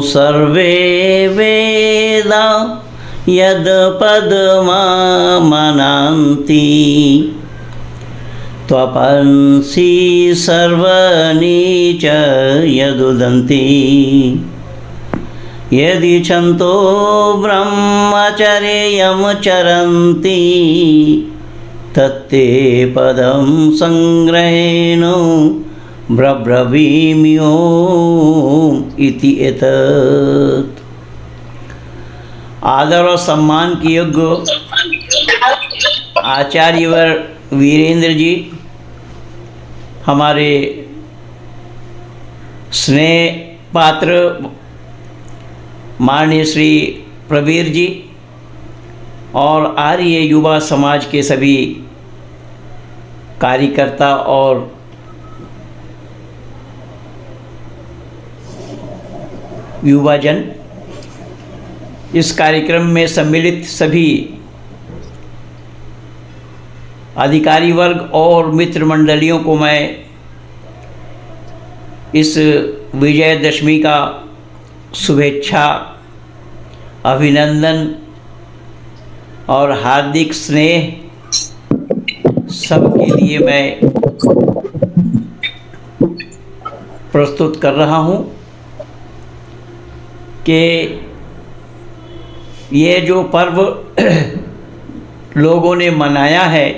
सर्वे वेदा यद्पदमामनन्ति त्वपंसि सर्वनीच यदुदन्ति यदि छन्तो ब्रह्मचर्यं चरन्ति तत्ते पदं संग्रहेण ब्रब्रवीम्यो इति एतत्। आदर और सम्मान की योग्य आचार्यवर वीरेंद्र जी, हमारे स्नेह पात्र माननीय श्री प्रवीर जी और आर्य युवा समाज के सभी कार्यकर्ता और युवाजन, इस कार्यक्रम में सम्मिलित सभी अधिकारी वर्ग और मित्र मंडलियों को मैं इस विजयदशमी का शुभेच्छा, अभिनंदन और हार्दिक स्नेह सबके लिए मैं प्रस्तुत कर रहा हूँ कि ये जो पर्व लोगों ने मनाया है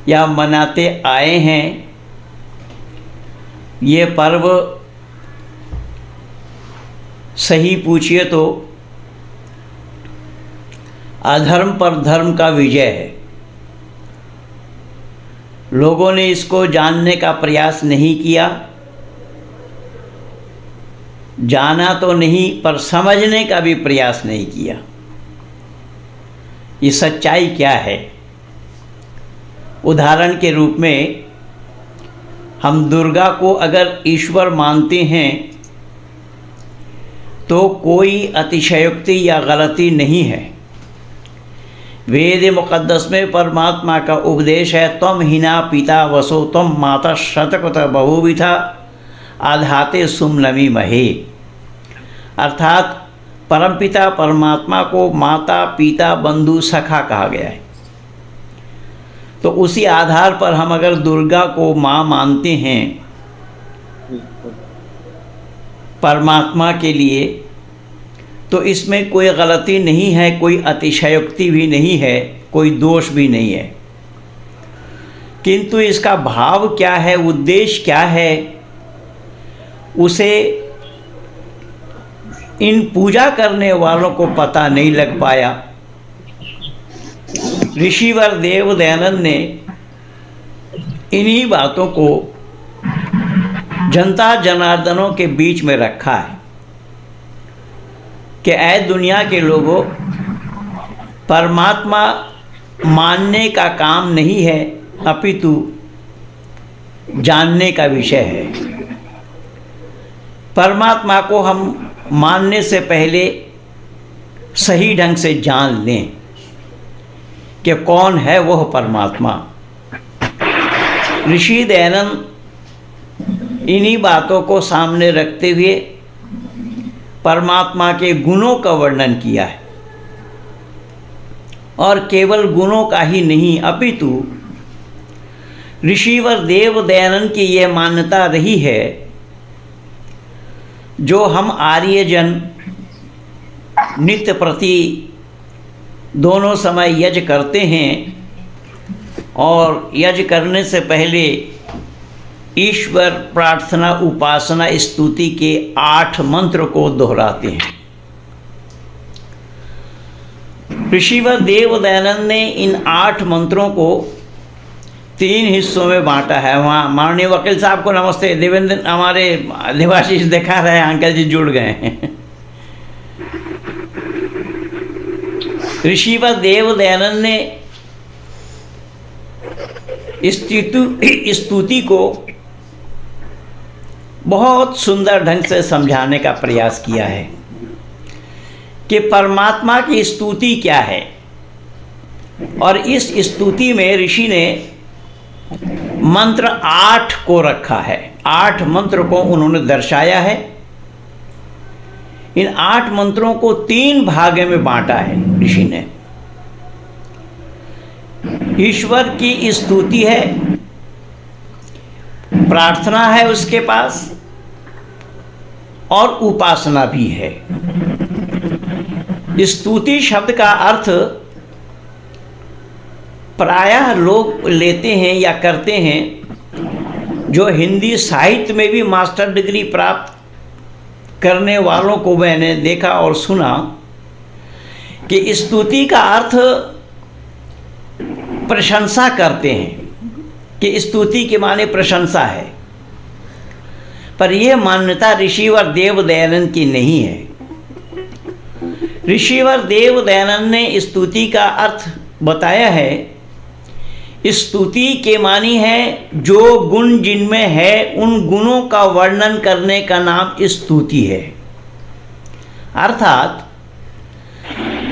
या मनाते आए हैं, ये पर्व सही पूछिए तो अधर्म पर धर्म का विजय है। लोगों ने इसको जानने का प्रयास नहीं किया, जाना तो नहीं पर समझने का भी प्रयास नहीं किया। ये सच्चाई क्या है? उदाहरण के रूप में हम दुर्गा को अगर ईश्वर मानते हैं तो कोई अतिशयोक्ति या गलती नहीं है। वेद मुक़द्दस में परमात्मा का उपदेश है, त्वम हिना पिता वसो त्वम माता शतकृत बहुविधा आधाते सुमनमी महे। अर्थात परमपिता परमात्मा को माता पिता बंधु सखा कहा गया है। तो उसी आधार पर हम अगर दुर्गा को माँ मानते हैं परमात्मा के लिए, तो इसमें कोई गलती नहीं है, कोई अतिशयोक्ति भी नहीं है, कोई दोष भी नहीं है। किंतु इसका भाव क्या है, उद्देश्य क्या है, उसे इन पूजा करने वालों को पता नहीं लग पाया। ऋषिवर देव दयानंद ने इन्हीं बातों को जनता जनार्दनों के बीच में रखा है कि ऐ दुनिया के लोगों, परमात्मा मानने का काम नहीं है अपितु जानने का विषय है। परमात्मा को हम मानने से पहले सही ढंग से जान लें कि कौन है वह परमात्मा। ऋषि दयानंद इन्हीं बातों को सामने रखते हुए परमात्मा के गुणों का वर्णन किया है, और केवल गुणों का ही नहीं अपितु ऋषिवर देव दयानंद की यह मान्यता रही है, जो हम आर्यजन नित्य प्रति दोनों समय यज्ञ करते हैं और यज्ञ करने से पहले ईश्वर प्रार्थना उपासना स्तुति के 8 मंत्र को दोहराते हैं। ऋषिवर देव दयानंद ने इन 8 मंत्रों को 3 हिस्सों में बांटा है। वहाँ माननीय वकील साहब को नमस्ते। देवेंद्र हमारे देवाशीष दिखा रहे हैं, अंकल जी जुड़ गए हैं। ऋषिवर देव दयानंद ने स्तुति को बहुत सुंदर ढंग से समझाने का प्रयास किया है कि परमात्मा की स्तुति क्या है। और इस स्तुति में ऋषि ने मंत्र 8 को रखा है। 8 मंत्र को उन्होंने दर्शाया है इन 8 मंत्रों को 3 भागों में बांटा है ऋषि ने। ईश्वर की स्तुति है, प्रार्थना है उसके पास, और उपासना भी है। स्तुति शब्द का अर्थ प्रायः लोग लेते हैं या करते हैं, जो हिंदी साहित्य में भी मास्टर डिग्री प्राप्त करने वालों को मैंने देखा और सुना कि स्तुति का अर्थ प्रशंसा करते हैं, कि स्तुति के माने प्रशंसा है। पर यह मान्यता ऋषिवर देव दयानंद की नहीं है। ऋषिवर देव दयानंद ने स्तुति का अर्थ बताया है, स्तुति के मानी है जो गुण जिनमें है उन गुणों का वर्णन करने का नाम स्तुति है। अर्थात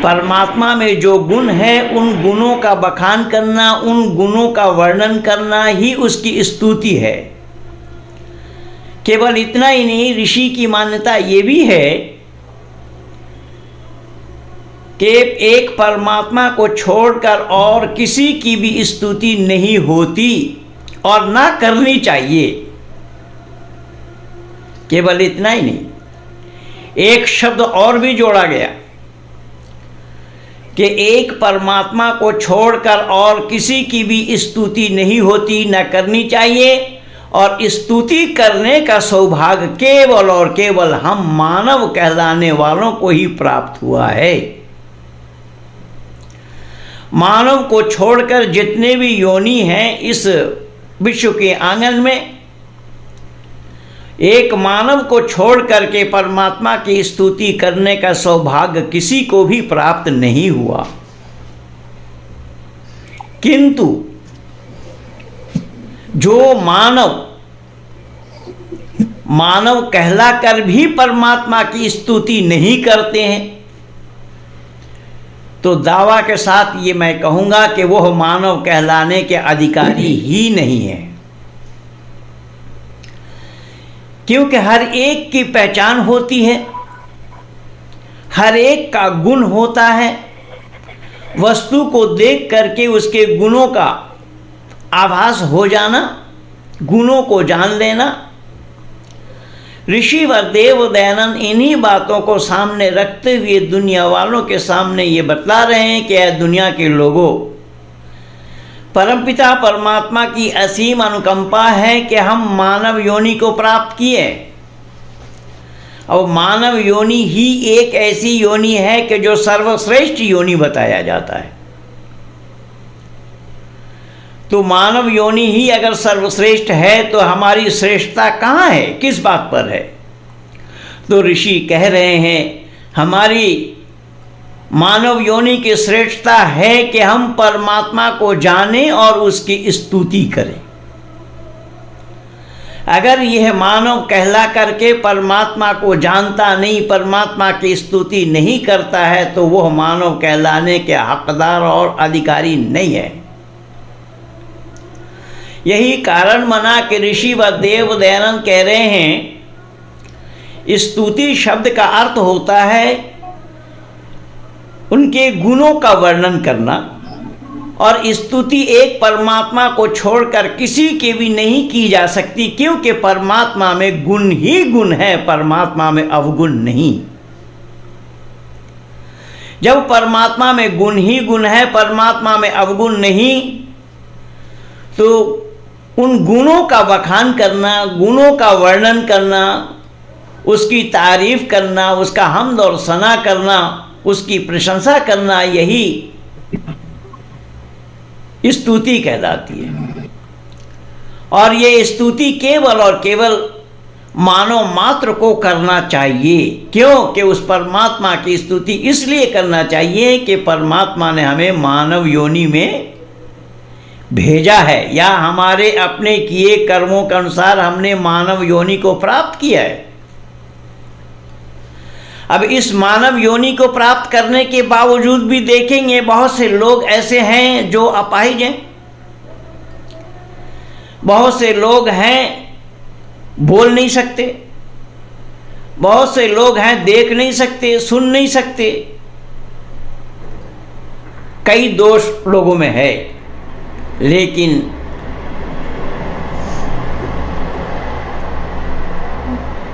परमात्मा में जो गुण है उन गुणों का बखान करना, उन गुणों का वर्णन करना ही उसकी स्तुति है। केवल इतना ही नहीं, ऋषि की मान्यता ये भी है कि एक परमात्मा को छोड़कर और किसी की भी स्तुति नहीं होती और ना करनी चाहिए। केवल इतना ही नहीं, एक शब्द और भी जोड़ा गया कि एक परमात्मा को छोड़कर और किसी की भी स्तुति नहीं होती, न करनी चाहिए, और स्तुति करने का सौभाग्य केवल और केवल हम मानव कहलाने वालों को ही प्राप्त हुआ है। मानव को छोड़कर जितने भी योनि हैं इस विश्व के आंगन में, एक मानव को छोड़ करके परमात्मा की स्तुति करने का सौभाग्य किसी को भी प्राप्त नहीं हुआ। किंतु जो मानव कहलाकर भी परमात्मा की स्तुति नहीं करते हैं, तो दावा के साथ ये मैं कहूँगा कि वह मानव कहलाने के अधिकारी ही नहीं है। क्योंकि हर एक की पहचान होती है, हर एक का गुण होता है। वस्तु को देख करके उसके गुणों का आभास हो जाना, गुणों को जान लेना। ऋषिवर देव दयानंद इन्हीं बातों को सामने रखते हुए दुनिया वालों के सामने ये बतला रहे हैं कि दुनिया के लोगों, परमपिता परमात्मा की असीम अनुकंपा है कि हम मानव योनि को प्राप्त किए। और मानव योनि ही एक ऐसी योनि है कि जो सर्वश्रेष्ठ योनि बताया जाता है। तो मानव योनि ही अगर सर्वश्रेष्ठ है तो हमारी श्रेष्ठता कहाँ है, किस बात पर है? तो ऋषि कह रहे हैं हमारी मानव योनि की श्रेष्ठता है कि हम परमात्मा को जानें और उसकी स्तुति करें। अगर यह मानव कहला करके परमात्मा को जानता नहीं, परमात्मा की स्तुति नहीं करता है, तो वह मानव कहलाने के हकदार और अधिकारी नहीं है। यही कारण मना कि ऋषि व देव दयानंद कह रहे हैं स्तुति शब्द का अर्थ होता है उनके गुणों का वर्णन करना, और स्तुति एक परमात्मा को छोड़कर किसी के भी नहीं की जा सकती, क्योंकि परमात्मा में गुण ही गुण है, परमात्मा में अवगुण नहीं। जब परमात्मा में गुण ही गुण है, परमात्मा में अवगुण नहीं, तो उन गुणों का बखान करना, गुणों का वर्णन करना, उसकी तारीफ करना, उसका हम्द और सना करना, उसकी प्रशंसा करना, यही स्तुति कहलाती है। और ये स्तुति केवल और केवल मानव मात्र को करना चाहिए। क्यों? कि उस परमात्मा की स्तुति इसलिए करना चाहिए कि परमात्मा ने हमें मानव योनि में भेजा है, या हमारे अपने किए कर्मों के अनुसार हमने मानव योनि को प्राप्त किया है। अब इस मानव योनि को प्राप्त करने के बावजूद भी देखेंगे बहुत से लोग ऐसे हैं जो अपाहिज हैं, बहुत से लोग हैं बोल नहीं सकते, बहुत से लोग हैं देख नहीं सकते, सुन नहीं सकते, कई दोष लोगों में है, लेकिन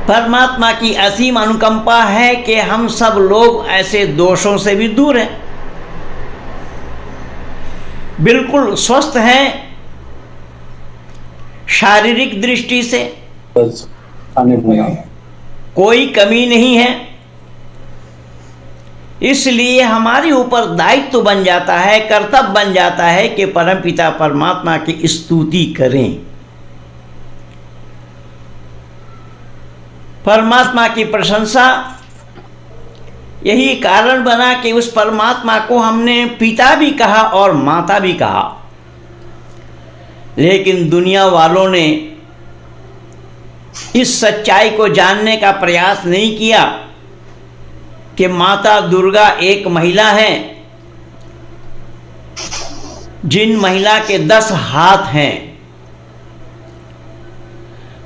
परमात्मा की असीम अनुकंपा है कि हम सब लोग ऐसे दोषों से भी दूर हैं, बिल्कुल स्वस्थ हैं शारीरिक दृष्टि से, कोई कमी नहीं है। इसलिए हमारे ऊपर दायित्व बन जाता है, कर्तव्य बन जाता है कि परमपिता परमात्मा की स्तुति करें, परमात्मा की प्रशंसा। यही कारण बना कि उस परमात्मा को हमने पिता भी कहा और माता भी कहा। लेकिन दुनिया वालों ने इस सच्चाई को जानने का प्रयास नहीं किया कि माता दुर्गा एक महिला है, जिन महिला के 10 हाथ हैं।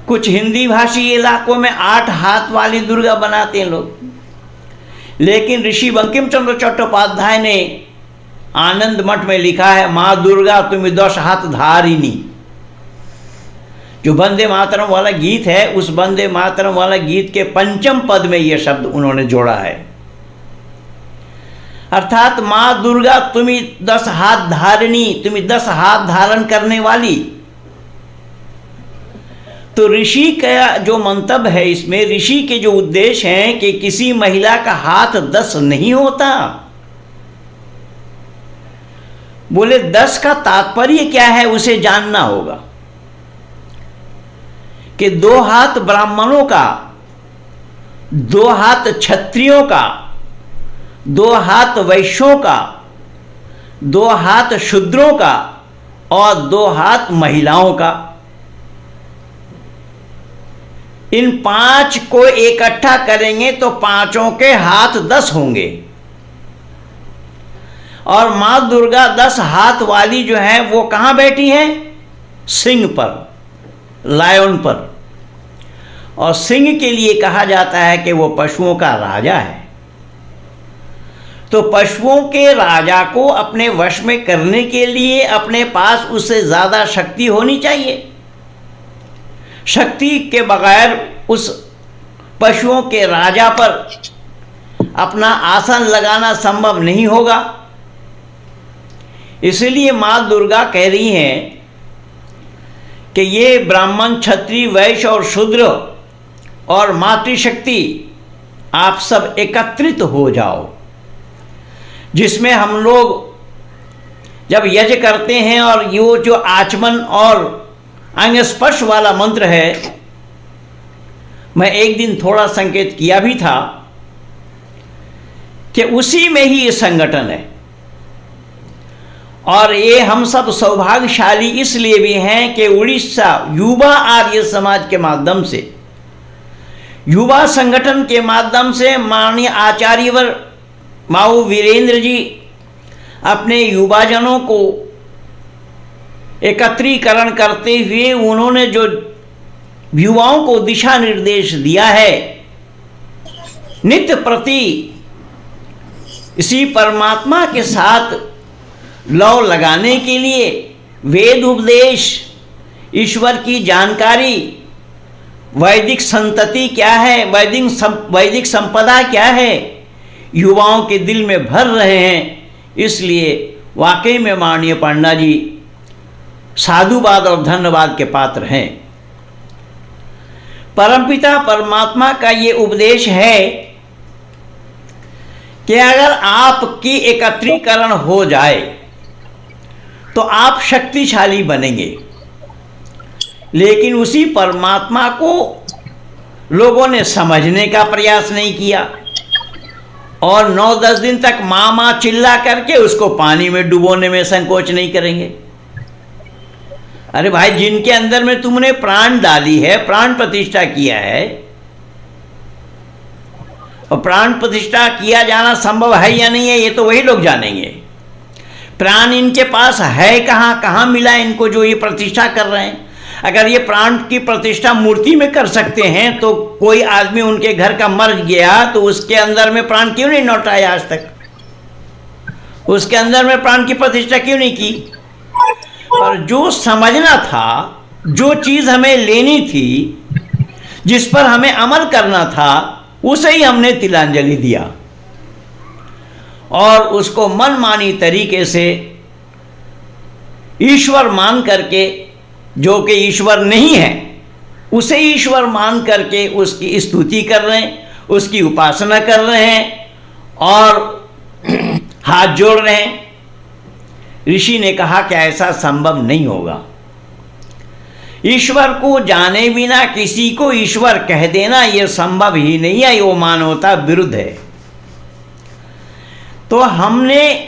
कुछ हिंदी भाषी इलाकों में 8 हाथ वाली दुर्गा बनाते हैं लोग, लेकिन ऋषि बंकिम चंद्र चट्टोपाध्याय ने आनंद मठ में लिखा है, माँ दुर्गा तुम 10 हाथ धारिणी। जो वंदे मातरम वाला गीत है, उस वंदे मातरम वाला गीत के 5वें पद में यह शब्द उन्होंने जोड़ा है, अर्थात माँ दुर्गा तुम्ही 10 हाथ धारिणी, तुम्ही 10 हाथ धारण करने वाली। तो ऋषि का जो मंतव्य है इसमें, ऋषि के जो उद्देश्य हैं कि किसी महिला का हाथ 10 नहीं होता। बोले 10 का तात्पर्य क्या है उसे जानना होगा कि 2 हाथ ब्राह्मणों का, 2 हाथ क्षत्रियों का, 2 हाथ वैश्यों का, 2 हाथ शूद्रों का और 2 हाथ महिलाओं का। इन 5 को इकट्ठा करेंगे तो 5 के हाथ 10 होंगे। और माँ दुर्गा 10 हाथ वाली जो है वो कहाँ बैठी है? सिंह पर, लायन पर। और सिंह के लिए कहा जाता है कि वो पशुओं का राजा है। तो पशुओं के राजा को अपने वश में करने के लिए अपने पास उससे ज़्यादा शक्ति होनी चाहिए। शक्ति के बगैर उस पशुओं के राजा पर अपना आसन लगाना संभव नहीं होगा। इसलिए माँ दुर्गा कह रही हैं कि ये ब्राह्मण, क्षत्रिय, वैश्य और शूद्र और मातृशक्ति आप सब एकत्रित हो जाओ, जिसमें हम लोग जब यज्ञ करते हैं और यो जो आचमन और अंग स्पर्श वाला मंत्र है, मैं एक दिन थोड़ा संकेत किया भी था कि उसी में ही ये संगठन है। और ये हम सब सौभाग्यशाली इसलिए भी हैं कि उड़ीसा युवा आर्य समाज के माध्यम से, युवा संगठन के माध्यम से माननीय आचार्यवर माऊ वीरेंद्र जी अपने युवाजनों को एकत्रीकरण करते हुए उन्होंने जो युवाओं को दिशा निर्देश दिया है, नित्य प्रति इसी परमात्मा के साथ लौ लगाने के लिए वेद उपदेश, ईश्वर की जानकारी, वैदिक संतति क्या है, वैदिक संपदा क्या है, युवाओं के दिल में भर रहे हैं। इसलिए वाकई में माननीय पंडा जी साधुवाद और धन्यवाद के पात्र हैं। परमपिता परमात्मा का ये उपदेश है कि अगर आपकी एकत्रीकरण हो जाए तो आप शक्तिशाली बनेंगे। लेकिन उसी परमात्मा को लोगों ने समझने का प्रयास नहीं किया और 9-10 दिन तक माँ माँ चिल्ला करके उसको पानी में डुबोने में संकोच नहीं करेंगे। अरे भाई, जिनके अंदर में तुमने प्राण डाली है, प्राण प्रतिष्ठा किया है, और प्राण प्रतिष्ठा किया जाना संभव है या नहीं है ये तो वही लोग जानेंगे। प्राण इनके पास है कहाँ, कहाँ मिला इनको जो ये प्रतिष्ठा कर रहे हैं। अगर ये प्राण की प्रतिष्ठा मूर्ति में कर सकते हैं तो कोई आदमी उनके घर का मर गया तो उसके अंदर में प्राण क्यों नहीं लौटाया आज तक? उसके अंदर में प्राण की प्रतिष्ठा क्यों नहीं की? पर जो समझना था, जो चीज हमें लेनी थी, जिस पर हमें अमल करना था, उसे ही हमने तिलांजलि दिया और उसको मनमानी तरीके से ईश्वर मान करके, जो कि ईश्वर नहीं है, उसे ईश्वर मान करके उसकी स्तुति कर रहे हैं, उसकी उपासना कर रहे हैं और हाथ जोड़ रहे हैं। ऋषि ने कहा कि ऐसा संभव नहीं होगा। ईश्वर को जाने बिना किसी को ईश्वर कह देना यह संभव ही नहीं है, वो मानवता विरुद्ध है। तो हमने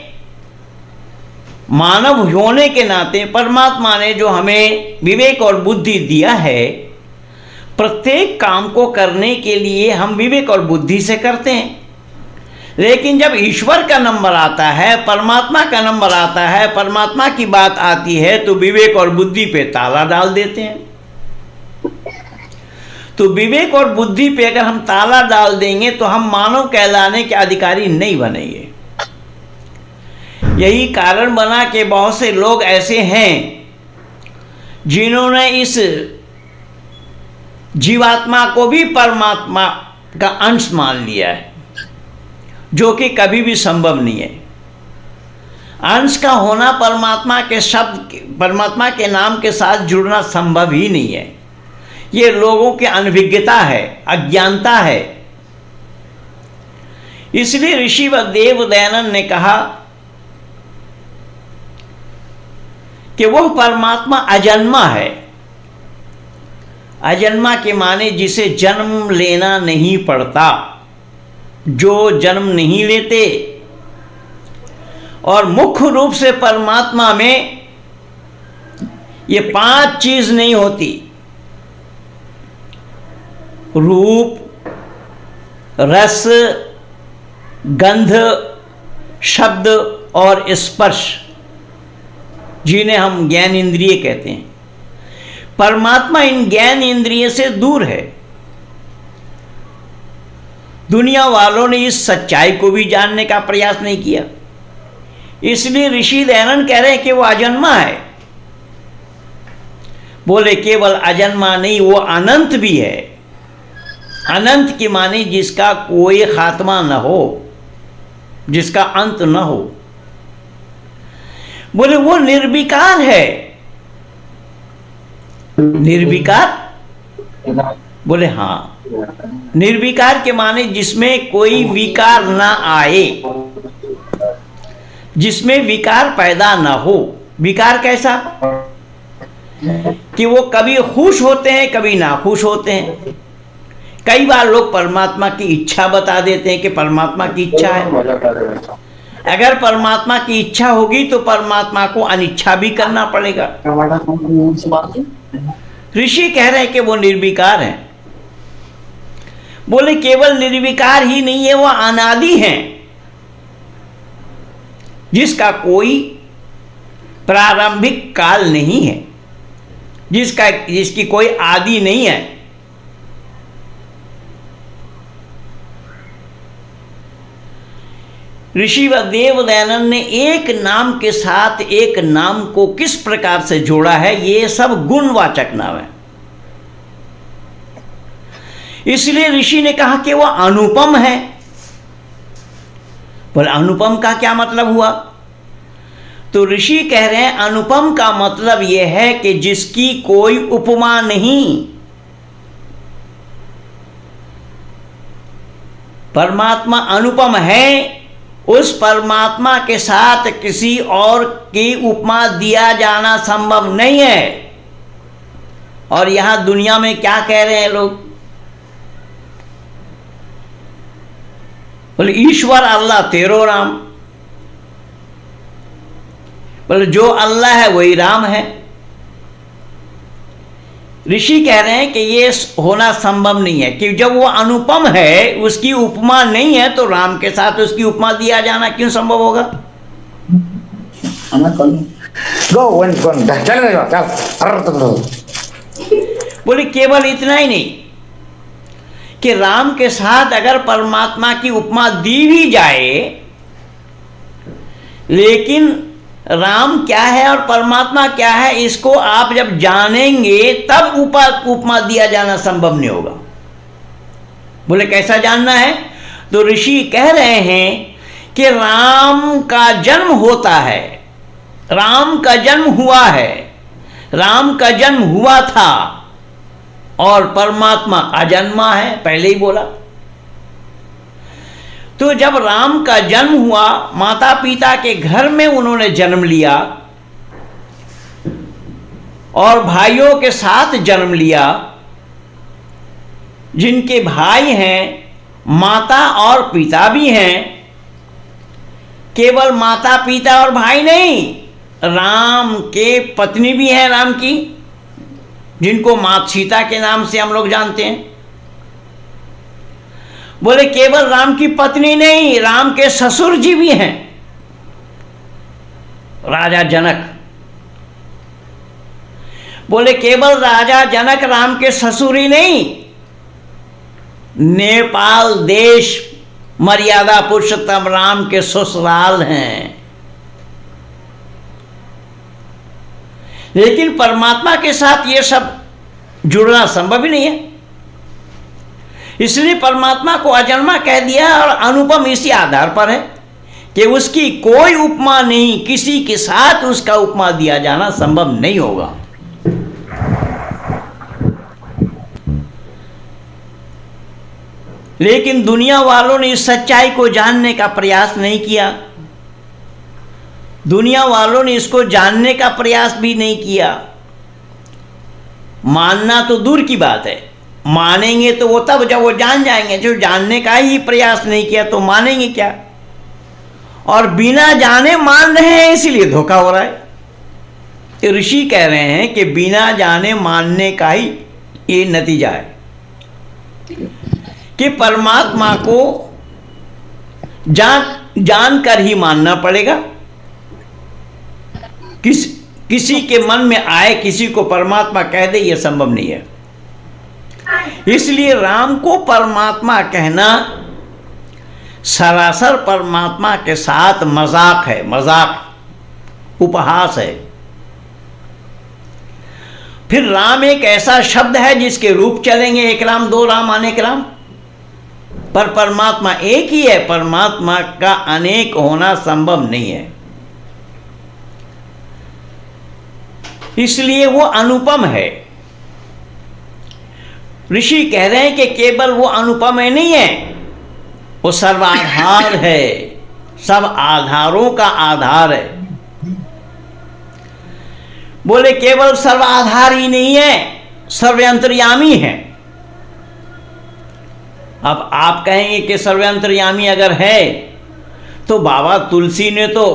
मानव होने के नाते परमात्मा ने जो हमें विवेक और बुद्धि दिया है, प्रत्येक काम को करने के लिए हम विवेक और बुद्धि से करते हैं। लेकिन जब ईश्वर का नंबर आता है, परमात्मा का नंबर आता है, परमात्मा की बात आती है, तो विवेक और बुद्धि पे ताला डाल देते हैं। तो विवेक और बुद्धि पे अगर हम ताला डाल देंगे तो हम मानव कहलाने के अधिकारी नहीं बनेंगे। यही कारण बना कि बहुत से लोग ऐसे हैं जिन्होंने इस जीवात्मा को भी परमात्मा का अंश मान लिया है, जो कि कभी भी संभव नहीं है। अंश का होना परमात्मा के शब्द, परमात्मा के नाम के साथ जुड़ना संभव ही नहीं है। ये लोगों की अनभिज्ञता है, अज्ञानता है। इसलिए ऋषि व देव दयानंद ने कहा कि वह परमात्मा अजन्मा है। अजन्मा के माने जिसे जन्म लेना नहीं पड़ता, जो जन्म नहीं लेते। और मुख्य रूप से परमात्मा में ये 5 चीज नहीं होती: रूप, रस, गंध, शब्द और स्पर्श, जिन्हें हम ज्ञान इंद्रिय कहते हैं। परमात्मा इन ज्ञान इंद्रिय से दूर है। दुनिया वालों ने इस सच्चाई को भी जानने का प्रयास नहीं किया। इसलिए ऋषि दयानंद कह रहे हैं कि वो अजन्मा है। बोले केवल अजन्मा नहीं, वो अनंत भी है। अनंत की माने जिसका कोई खात्मा न हो, जिसका अंत न हो। बोले वो निर्विकार है। निर्विकार? बोले हाँ, निर्विकार के माने जिसमें कोई विकार ना आए, जिसमें विकार पैदा ना हो। विकार कैसा? कि वो कभी खुश होते हैं, कभी नाखुश होते हैं। कई बार लोग परमात्मा की इच्छा बता देते हैं कि परमात्मा की इच्छा है। अगर परमात्मा की इच्छा होगी तो परमात्मा को अनिच्छा भी करना पड़ेगा। ऋषि कह रहे हैं कि वो निर्विकार है। बोले केवल निर्विकार ही नहीं है, वो अनादि हैं, जिसका कोई प्रारंभिक काल नहीं है, जिसकी कोई आदि नहीं है। ऋषि व देव दयानंद ने एक नाम के साथ एक नाम को किस प्रकार से जोड़ा है, ये सब गुणवाचक नाम है। इसलिए ऋषि ने कहा कि वह अनुपम है। बोले अनुपम का क्या मतलब हुआ? तो ऋषि कह रहे हैं अनुपम का मतलब यह है कि जिसकी कोई उपमा नहीं। परमात्मा अनुपम है, उस परमात्मा के साथ किसी और की उपमा दिया जाना संभव नहीं है। और यहां दुनिया में क्या कह रहे हैं लोग? बोले ईश्वर अल्लाह तेरो राम। बोले जो अल्लाह है वही राम है। ऋषि कह रहे हैं कि ये होना संभव नहीं है, कि जब वो अनुपम है, उसकी उपमा नहीं है, तो राम के साथ उसकी उपमा दिया जाना क्यों संभव होगा? बोले केवल इतना ही नहीं कि राम के साथ अगर परमात्मा की उपमा दी भी जाए, लेकिन राम क्या है और परमात्मा क्या है इसको आप जब जानेंगे तब उपमा दिया जाना संभव नहीं होगा। बोले कैसा जानना है? तो ऋषि कह रहे हैं कि राम का जन्म होता है, राम का जन्म हुआ है, राम का जन्म हुआ था और परमात्मा अजन्मा है, पहले ही बोला। तो जब राम का जन्म हुआ, माता पिता के घर में उन्होंने जन्म लिया और भाइयों के साथ जन्म लिया, जिनके भाई हैं, माता और पिता भी हैं। केवल माता पिता और भाई नहीं, राम के पत्नी भी हैं राम की, जिनको माता सीता के नाम से हम लोग जानते हैं। बोले केवल राम की पत्नी नहीं, राम के ससुर जी भी हैं, राजा जनक। बोले केवल राजा जनक राम के ससुर ही नहीं, नेपाल देश मर्यादा पुरुषोत्तम राम के ससुराल हैं। लेकिन परमात्मा के साथ ये सब जुड़ना संभव ही नहीं है, इसलिए परमात्मा को अजन्मा कह दिया। और अनुपम इसी आधार पर है कि उसकी कोई उपमा नहीं, किसी के साथ उसका उपमा दिया जाना संभव नहीं होगा। लेकिन दुनिया वालों ने इस सच्चाई को जानने का प्रयास नहीं किया, दुनिया वालों ने इसको जानने का प्रयास भी नहीं किया। मानना तो दूर की बात है, मानेंगे तो वो तब जब वो जान जाएंगे। जो जानने का ही प्रयास नहीं किया तो मानेंगे क्या? और बिना जाने मान रहे हैं, इसीलिए धोखा हो रहा है। तो ऋषि कह रहे हैं कि बिना जाने मानने का ही ये नतीजा है कि परमात्मा को जानकर ही मानना पड़ेगा। किसी के मन में आए किसी को परमात्मा कह दे, यह संभव नहीं है। इसलिए राम को परमात्मा कहना सरासर परमात्मा के साथ मजाक है, मजाक, उपहास है। फिर राम एक ऐसा शब्द है जिसके रूप चलेंगे, एक राम, दो राम, अनेक राम, पर परमात्मा एक ही है। परमात्मा का अनेक होना संभव नहीं है, इसलिए वो अनुपम है। ऋषि कह रहे हैं कि केवल वो अनुपम है नहीं है, वो सर्वाधार है, सब आधारों का आधार है। बोले केवल सर्वाधार ही नहीं है, सर्वंतर्यामी है। अब आप कहेंगे कि सर्वंतर्यामी अगर है तो बाबा तुलसी ने तो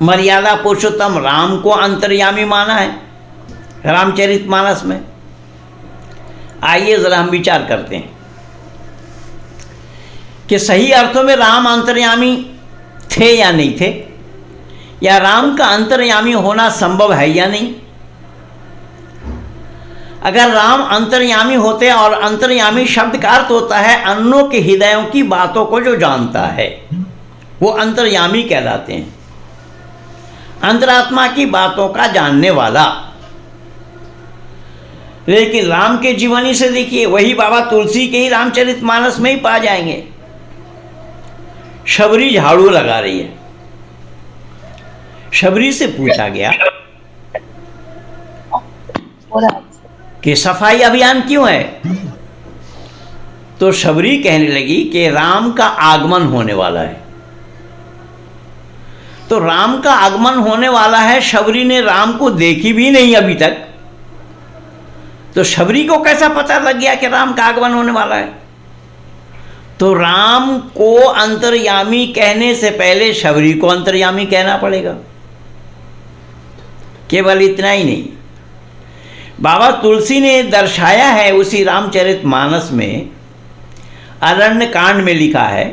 मर्यादा पुरुषोत्तम राम को अंतर्यामी माना है रामचरितमानस में। आइए जरा हम विचार करते हैं कि सही अर्थों में राम अंतर्यामी थे या नहीं थे, या राम का अंतर्यामी होना संभव है या नहीं। अगर राम अंतर्यामी होते, और अंतर्यामी शब्द का अर्थ होता है अन्यों के हृदयों की बातों को जो जानता है, वो अंतर्यामी कहलाते हैं, अंतरात्मा की बातों का जानने वाला। लेकिन राम के जीवनी से देखिए, वही बाबा तुलसी के ही रामचरितमानस में ही पा जाएंगे। शबरी झाड़ू लगा रही है, शबरी से पूछा गया कि सफाई अभियान क्यों है, तो शबरी कहने लगी कि राम का आगमन होने वाला है। तो राम का आगमन होने वाला है, शबरी ने राम को देखी भी नहीं अभी तक, तो शबरी को कैसा पता लग गया कि राम का आगमन होने वाला है? तो राम को अंतर्यामी कहने से पहले शबरी को अंतर्यामी कहना पड़ेगा। केवल इतना ही नहीं, बाबा तुलसी ने दर्शाया है उसी रामचरितमानस में, अरण्य कांड में लिखा है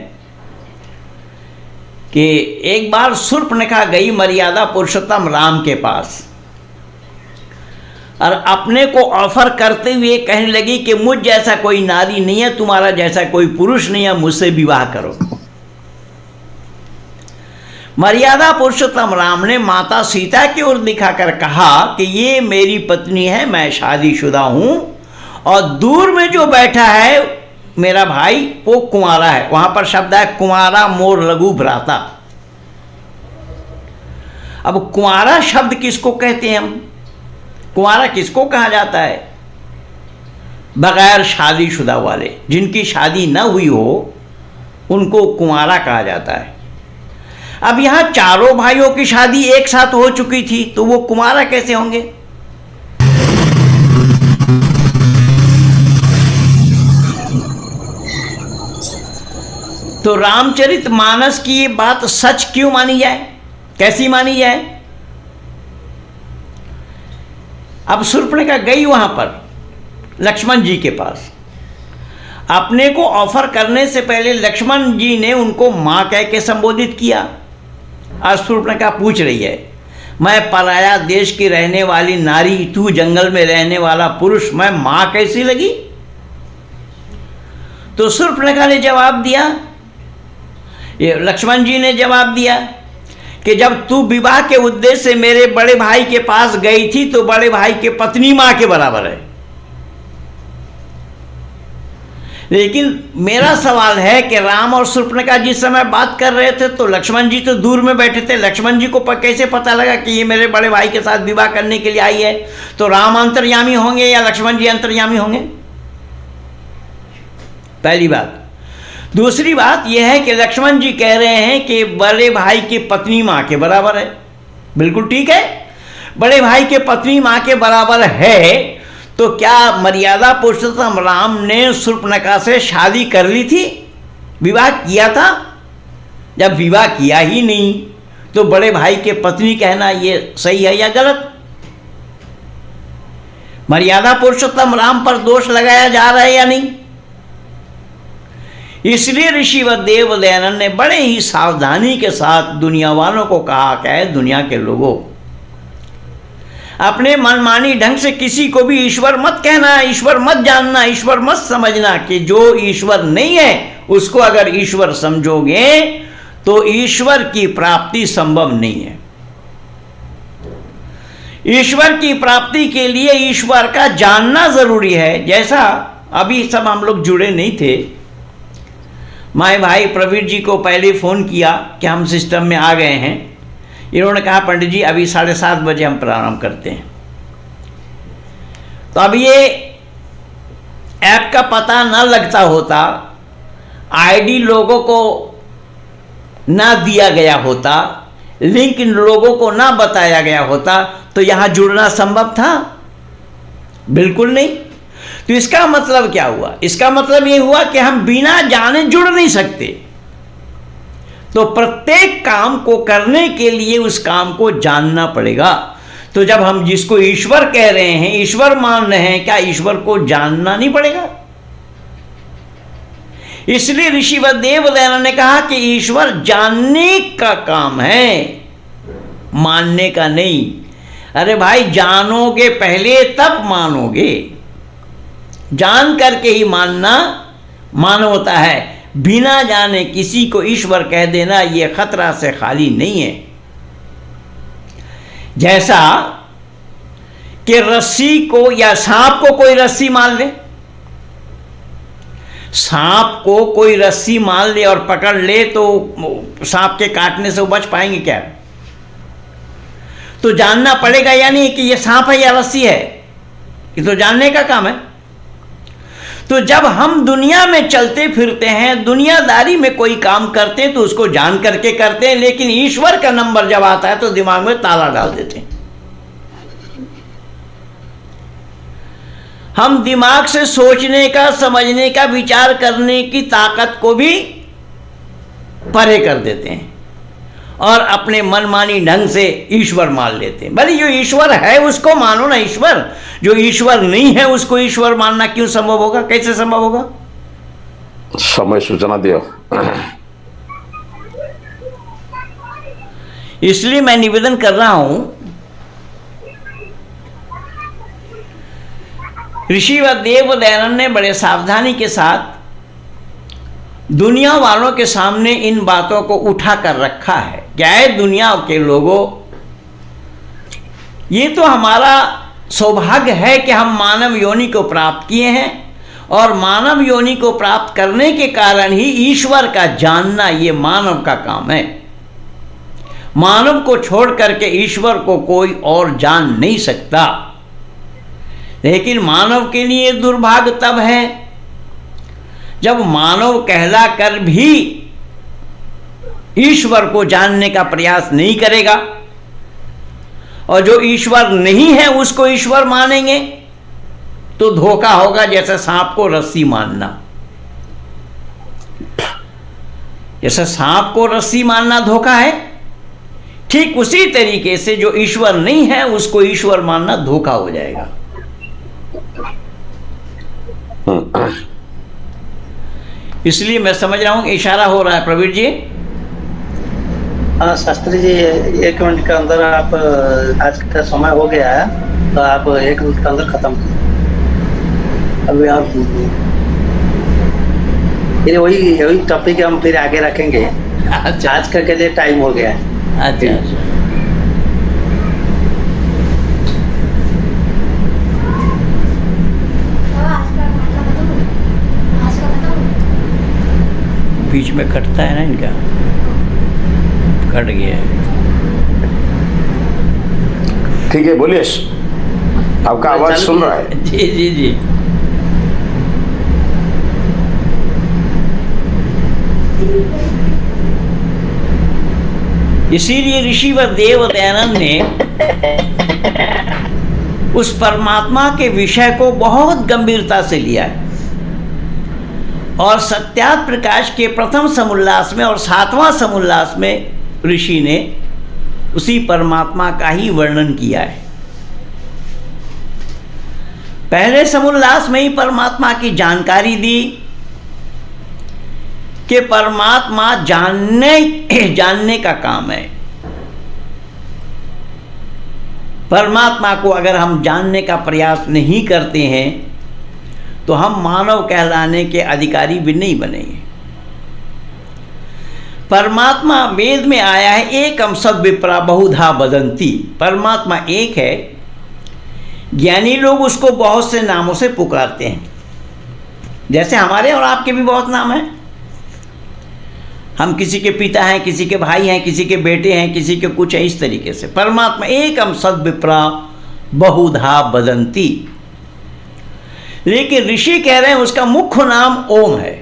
कि एक बार शूर्पणखा गई मर्यादा पुरुषोत्तम राम के पास। और अपने को ऑफर करते हुए कहने लगी कि मुझ जैसा कोई नारी नहीं है, तुम्हारा जैसा कोई पुरुष नहीं है, मुझसे विवाह करो। मर्यादा पुरुषोत्तम राम ने माता सीता की ओर दिखाकर कहा कि ये मेरी पत्नी है, मैं शादीशुदा हूं, और दूर में जो बैठा है मेरा भाई वो कुंवारा है। वहां पर शब्द है कुंवारा मोर लघु भ्राता। अब कुंवारा शब्द किसको कहते हैं हम? कुंवारा किसको कहा जाता है? बगैर शादीशुदा वाले, जिनकी शादी न हुई हो उनको कुंवारा कहा जाता है। अब यहां चारों भाइयों की शादी एक साथ हो चुकी थी, तो वो कुंवारा कैसे होंगे? तो रामचरितमानस की ये बात सच क्यों मानी जाए? कैसी मानी जाए? अब शूर्पणखा गई वहां पर लक्ष्मण जी के पास। अपने को ऑफर करने से पहले लक्ष्मण जी ने उनको मां कह के संबोधित किया। आज शूर्पणखा पूछ रही है, मैं पराया देश की रहने वाली नारी, तू जंगल में रहने वाला पुरुष, मैं मां कैसी लगी? तो शूर्पणखा ने जवाब दिया, ये लक्ष्मण जी ने जवाब दिया कि जब तू विवाह के उद्देश्य से मेरे बड़े भाई के पास गई थी तो बड़े भाई के पत्नी मां के बराबर है। लेकिन मेरा सवाल है कि राम और शूर्पणखा जिस समय बात कर रहे थे तो लक्ष्मण जी तो दूर में बैठे थे, लक्ष्मण जी को कैसे पता लगा कि ये मेरे बड़े भाई के साथ विवाह करने के लिए आई है? तो राम अंतर्यामी होंगे या लक्ष्मण जी अंतर्यामी होंगे? पहली बात। दूसरी बात यह है कि लक्ष्मण जी कह रहे हैं कि बड़े भाई की पत्नी मां के बराबर है। बिल्कुल ठीक है, बड़े भाई के पत्नी मां के बराबर है, तो क्या मर्यादा पुरुषोत्तम राम ने शूर्पणखा से शादी कर ली थी, विवाह किया था? जब विवाह किया ही नहीं तो बड़े भाई के पत्नी कहना ये सही है या गलत? मर्यादा पुरुषोत्तम राम पर दोष लगाया जा रहा है या नहीं? इसलिए ऋषि व देव दयानंद ने बड़े ही सावधानी के साथ दुनिया वालों को कहा कि दुनिया के लोगों, अपने मनमानी ढंग से किसी को भी ईश्वर मत कहना, ईश्वर मत जानना, ईश्वर मत समझना। कि जो ईश्वर नहीं है उसको अगर ईश्वर समझोगे तो ईश्वर की प्राप्ति संभव नहीं है। ईश्वर की प्राप्ति के लिए ईश्वर का जानना जरूरी है। जैसा अभी सब हम लोग जुड़े नहीं थे, माए भाई प्रवीण जी को पहले फ़ोन किया कि हम सिस्टम में आ गए हैं। इन्होंने कहा पंडित जी अभी 7:30 बजे हम प्रारंभ करते हैं। तो अब ये ऐप का पता ना लगता होता, आईडी लोगों को ना दिया गया होता, लिंक इन लोगों को ना बताया गया होता, तो यहाँ जुड़ना संभव था? बिल्कुल नहीं। तो इसका मतलब क्या हुआ? इसका मतलब ये हुआ कि हम बिना जाने जुड़ नहीं सकते। तो प्रत्येक काम को करने के लिए उस काम को जानना पड़ेगा। तो जब हम जिसको ईश्वर कह रहे हैं, ईश्वर मान रहे हैं, क्या ईश्वर को जानना नहीं पड़ेगा? इसलिए ऋषि व देव दयानंद ने कहा कि ईश्वर जानने का काम है, मानने का नहीं। अरे भाई, जानोगे पहले तब मानोगे। जान करके ही मानना मानवता है। बिना जाने किसी को ईश्वर कह देना यह खतरा से खाली नहीं है। जैसा कि रस्सी को या सांप को कोई रस्सी मान ले, सांप को कोई रस्सी मान ले और पकड़ ले तो सांप के काटने से वो बच पाएंगे क्या? तो जानना पड़ेगा या नहीं कि ये सांप है या रस्सी है? ये तो जानने का काम है। तो जब हम दुनिया में चलते फिरते हैं, दुनियादारी में कोई काम करते हैं तो उसको जान करके करते हैं, लेकिन ईश्वर का नंबर जब आता है तो दिमाग में ताला डाल देते हैं। हम दिमाग से सोचने का, समझने का, विचार करने की ताकत को भी परे कर देते हैं और अपने मनमानी ढंग से ईश्वर मान लेते हैं। भले जो ईश्वर है उसको मानो ना ईश्वर, जो ईश्वर नहीं है उसको ईश्वर मानना क्यों संभव होगा? कैसे संभव होगा? समय सूचना दियो। इसलिए मैं निवेदन कर रहा हूं ऋषि व देव दयानंद ने बड़े सावधानी के साथ दुनिया वालों के सामने इन बातों को उठा कर रखा है। क्या है, दुनिया के लोगों, ये तो हमारा सौभाग्य है कि हम मानव योनि को प्राप्त किए हैं, और मानव योनि को प्राप्त करने के कारण ही ईश्वर का जानना ये मानव का काम है। मानव को छोड़ करके ईश्वर को कोई और जान नहीं सकता। लेकिन मानव के लिए दुर्भाग्य तब है जब मानव कहला कर भी ईश्वर को जानने का प्रयास नहीं करेगा, और जो ईश्वर नहीं है उसको ईश्वर मानेंगे तो धोखा होगा। जैसे सांप को रस्सी मानना, जैसे सांप को रस्सी मानना धोखा है, ठीक उसी तरीके से जो ईश्वर नहीं है उसको ईश्वर मानना धोखा हो जाएगा। इसलिए मैं समझ रहा हूं इशारा हो रहा है प्रवीण जी। हाँ शास्त्री जी, 1 मिनट के अंदर आप, आज का समय हो गया है तो आप 1 मिनट के अंदर खत्म करें। अभी आप फिर वही टॉपिक हम फिर आगे रखेंगे। अच्छा, आज का के लिए टाइम हो गया है। अच्छा अच्छा, बीच में कटता है ना, इनका कट गया है। ठीक है, बोलिए, आपका आवाज सुन रहा है। जी जी जी। इसीलिए ऋषि व देव दयानंद ने उस परमात्मा के विषय को बहुत गंभीरता से लिया है, और सत्यार्थ प्रकाश के प्रथम समुल्लास में और 7वां समुल्लास में ऋषि ने उसी परमात्मा का ही वर्णन किया है। पहले समुल्लास में ही परमात्मा की जानकारी दी कि परमात्मा जानने का काम है। परमात्मा को अगर हम जानने का प्रयास नहीं करते हैं तो हम मानव कहलाने के अधिकारी भी नहीं बनेंगे। परमात्मा वेद में आया है, एकम सब विप्रा बहुधा वदंती। परमात्मा एक है, ज्ञानी लोग उसको बहुत से नामों से पुकारते हैं। जैसे हमारे और आपके भी बहुत नाम हैं। हम किसी के पिता हैं, किसी के भाई हैं, किसी के बेटे हैं, किसी के कुछ है, इस तरीके से। परमात्मा एकम सद विप्रा बहुधा वदंती। लेकिन ऋषि कह रहे हैं उसका मुख्य नाम ओम है,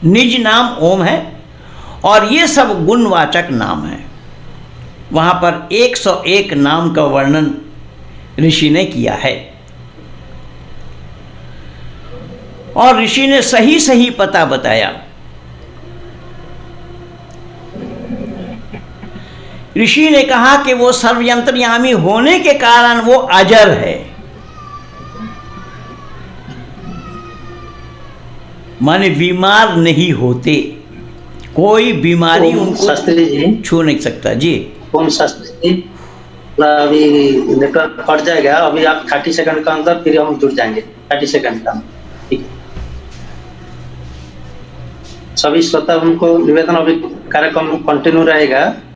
निज नाम ओम है, और ये सब गुणवाचक नाम है। वहां पर 101 नाम का वर्णन ऋषि ने किया है, और ऋषि ने सही सही पता बताया। ऋषि ने कहा कि वो सर्वयंत्रयामी होने के कारण वो अजर है, माने बीमार नहीं होते, कोई बीमारी उनको छू नहीं सकता। जी कौन शास्त्री जी, अभी नेटवर्क कट जाएगा। अभी आप 30 सेकंड के अंदर फिर हम जुड़ जाएंगे। 30 सेकंड का, ठीक है। सभी श्रोता उनको निवेदन, अभी कार्यक्रम कंटिन्यू रहेगा।